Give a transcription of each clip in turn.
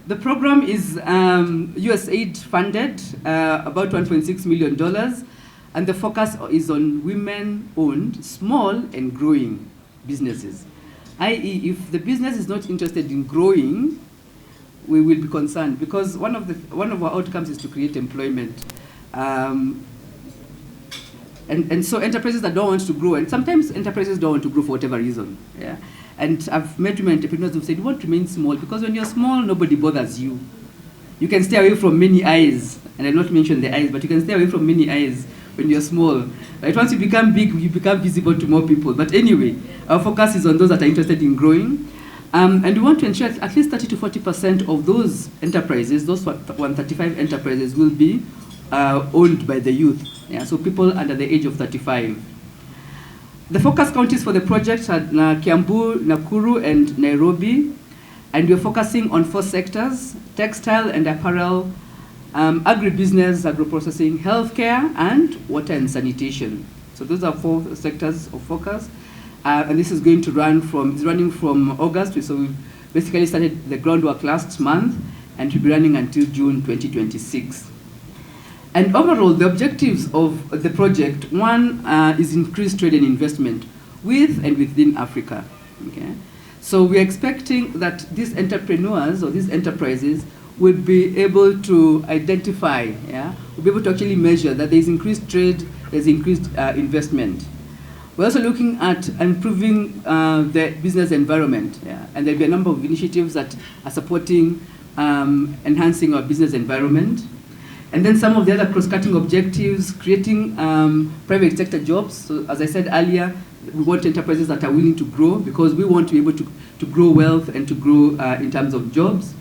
The program is USAID funded, about $1.6 million, and the focus is on women-owned, small and growing businesses. I.e., if the business is not interested in growing, we will be concerned, because one of our outcomes is to create employment. And so enterprises that don't want to grow, and sometimes enterprises don't want to grow for whatever reason. Yeah? And I've met women entrepreneurs who said, you want to remain small, because when you're small, nobody bothers you. You can stay away from many eyes, and I'll not mention the eyes, but you can stay away from many eyes when you're small. Right? Once you become big, you become visible to more people. But anyway, our focus is on those that are interested in growing. And we want to ensure at least 30 to 40% of those enterprises, those 135 enterprises, will be owned by the youth. Yeah, so people under the age of 35. The focus counties for the project are Kiambu, Nakuru, and Nairobi. And we're focusing on 4 sectors: textile and apparel, agribusiness, agroprocessing, healthcare, and water and sanitation. So those are 4 sectors of focus. And this is going to running from August. So we basically started the groundwork last month, and will be running until June 2026. And overall, the objectives of the project, one is increased trade and investment with and within Africa. Okay? So we're expecting that these entrepreneurs or these enterprises will be able to identify, will be able to actually measure that there's increased trade, there's increased investment. We're also looking at improving the business environment, and there'll be a number of initiatives that are supporting enhancing our business environment. And then some of the other cross-cutting objectives, creating private sector jobs. So as I said earlier, we want enterprises that are willing to grow, because we want to be able to grow wealth and to grow in terms of jobs.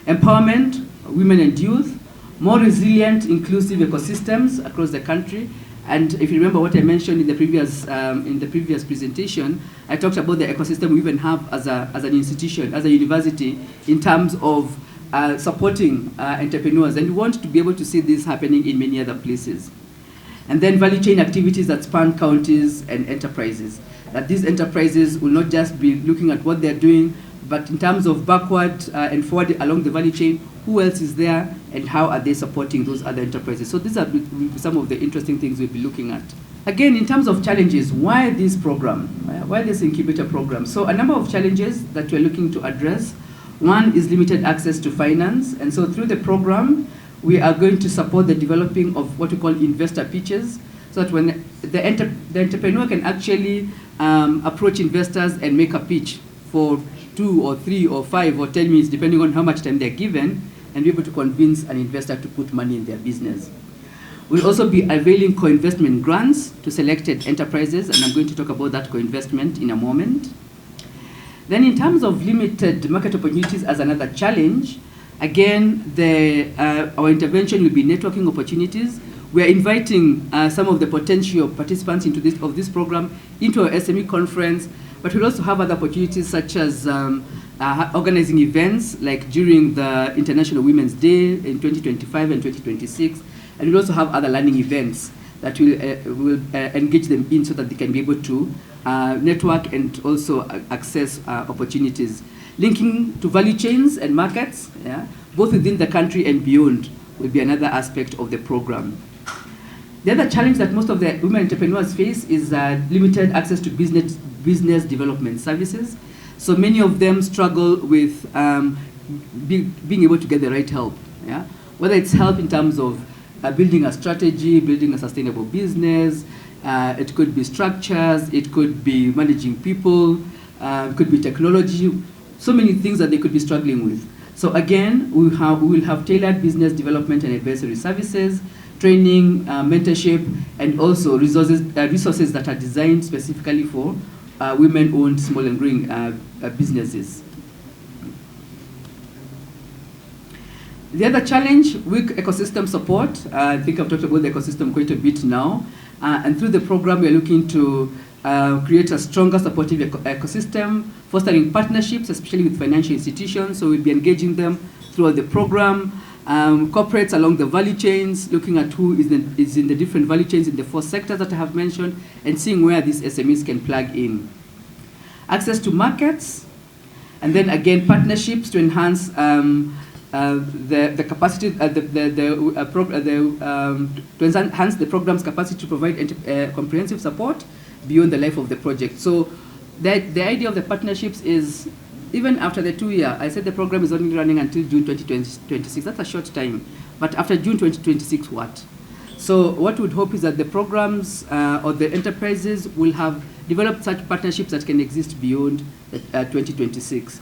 Empowerment, women and youth, more resilient, inclusive ecosystems across the country. And if you remember what I mentioned in the previous presentation, I talked about the ecosystem we even have as an institution, as a university, in terms of supporting entrepreneurs, and we want to be able to see this happening in many other places. And then value chain activities that span counties and enterprises. That these enterprises will not just be looking at what they're doing, but in terms of backward and forward along the value chain, who else is there and how are they supporting those other enterprises. So these are some of the interesting things we'll be looking at. Again, in terms of challenges, why this program? Why this incubator program? So a number of challenges that we're looking to address. One is limited access to finance, and so through the program, we are going to support the developing of what we call investor pitches, so that when the entrepreneur can actually approach investors and make a pitch for 2 or 3 or 5 or 10 minutes, depending on how much time they're given, and be able to convince an investor to put money in their business. We'll also be availing co-investment grants to selected enterprises, and I'm going to talk about that co-investment in a moment. Then in terms of limited market opportunities as another challenge, again, our intervention will be networking opportunities. We are inviting some of the potential participants into this program into our SME conference, but we'll also have other opportunities such as organizing events like during the International Women's Day in 2025 and 2026, and we'll also have other learning events that will engage them in so that they can be able to network and also access opportunities. Linking to value chains and markets, both within the country and beyond, will be another aspect of the program. The other challenge that most of the women entrepreneurs face is limited access to business development services. So many of them struggle with being able to get the right help. Whether it's help in terms of building a strategy, building a sustainable business, it could be structures, it could be managing people, it could be technology, so many things that they could be struggling with. So again, we will have tailored business development and advisory services, training, mentorship, and also resources that are designed specifically for women-owned small and growing businesses. The other challenge, weak ecosystem support. I think I've talked about the ecosystem quite a bit now. And through the program, we're looking to create a stronger supportive ecosystem, fostering partnerships, especially with financial institutions. So we'll be engaging them throughout the program. Corporates along the value chains, looking at who is in the different value chains in the 4 sectors that I have mentioned, and seeing where these SMEs can plug in. Access to markets, and then again, partnerships to enhance the capacity, to enhance the program's capacity to provide comprehensive support beyond the life of the project. So the idea of the partnerships is, even after the 2 year, I said the program is only running until June 2026. That's a short time. But after June 2026, what? So what we'd hope is that the programs or the enterprises will have developed such partnerships that can exist beyond 2026.